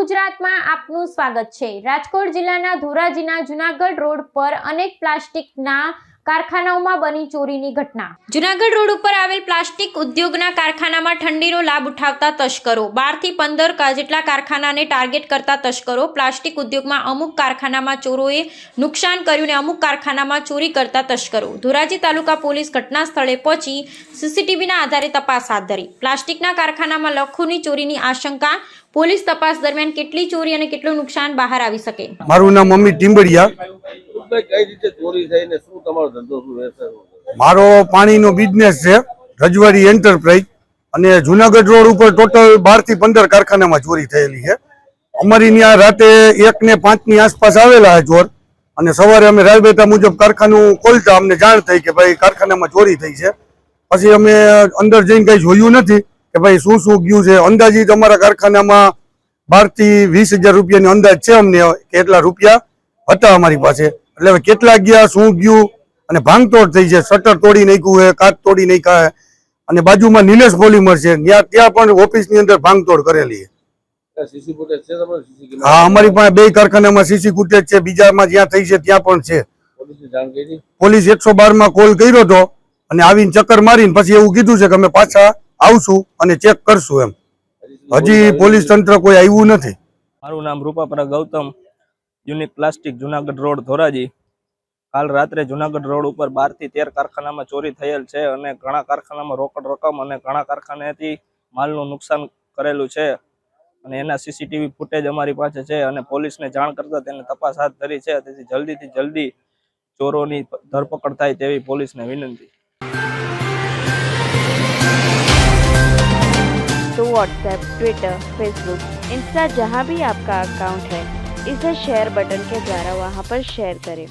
ગુજરાતમાં આપનું સ્વાગત છે। રાજકોટ જિલ્લાના ધોરાજીના જુનાગઢ રોડ પર અનેક પ્લાસ્ટિકના કારખાનાઓમાં બની ચોરીની ઘટના। જુનાગઢ રોડ ઉપર આવેલ પ્લાસ્ટિક ઉદ્યોગના કારખાનામાં ઠંડીનો લાભ ઉઠાવતા તસ્કરો 12 થી 15 જેટલા કારખાનાને ટાર્ગેટ કરતા તસ્કરો પ્લાસ્ટિક ઉદ્યોગમાં અમુક કારખાનામાં ચોરોએ નુકસાન કર્યું ને અમુક કારખાનામાં ચોરી કરતા તસ્કરો। ધોરાજી તાલુકા પોલીસ ઘટના સ્થળે પહોંચી સીસીટીવીના આધારે તપાસ હાથ ધરી। પ્લાસ્ટિકના કારખાનામાં લાખોની ચોરીની આશંકા। પોલીસ તપાસ દરમિયાન કેટલી ચોરી અને કેટલું નુકસાન બહાર આવી શકે। મારું નામ અમિત ટીમ્બડિયા। મારો પાણીનો બિઝનેસ છે રજવાડી એન્ટરપ્રાઇઝ અને જુનાગઢ રોડ ઉપર ટોટલ 12 થી 15 કારખાનામાં ચોરી થયેલી છે। અમારી ત્યાં રાતે 1 ને 5 ની આસપાસ આવેલા ચોર અને સવારે અમે રાયબેટા મુજબ કારખાનું ખોલતા અમને જાણ થઈ કે ભાઈ કારખાનામાં ચોરી થઈ છે। પછી અમે અંદર જઈને કઈ જોયું નથી કે ભાઈ શું શું ગયું છે। અંદાજિત અમારા કારખાનામાં 12 થી 20,000 રૂપિયાની અંદાજ છે અમને કે એટલા રૂપિયા હતા અમારી પાસે। એટલે હવે કેટલા ગયા શું ગયું અને ભાંગતોડ થઈ છે। શટર તોડી નાખ્યું છે, કાચ તોડી નાખ્યા અને બાજુમાં નિલેશ પોલીમર છે ત્યાં પણ ઓફિસની અંદર ભાંગતોડ કરેલી છે। હા, અમારી પાસે 2 કારખાનામાં સીસી ફૂટેજ છે, બીજામાં જ્યાં થઈ છે ત્યાં પણ છે। પોલીસ 112 માં કોલ કર્યો હતો અને આવીને ચક્કર મારીને પછી એવું કીધું છે કે અમે પાછા આવશું અને ચેક કરશું એમ। હજી પોલીસ તંત્ર કોઈ આવ્યું નથી। મારું નામ Rupapara Gautam, unique plastic, Junagadh road, Dhoraji. કાલ રાત્રે જુનાગઢ રોડ ઉપર 12 થી 13 કારખાનામાં ચોરી થયેલ છે અને ઘણા કારખાનામાં રોકડ રકમ અને ઘણા કારખાનેથી માલનું નુકસાન કરેલું છે અને એના સીસીટીવી ફૂટેજ અમારી પાસે છે અને પોલીસને જાણ કરતા તેને તપાસ હાથ ધરી છે। તેથી જલ્દીથી જલ્દી ચોરોની ધરપકડ થાય તેવી પોલીસને વિનંતી। तो व्हाट्सएप, ट्विटर, फेसबुक, इंस्टा जहाँ भी आपका अकाउंट है इसे शेयर बटन के द्वारा वहाँ पर शेयर करें।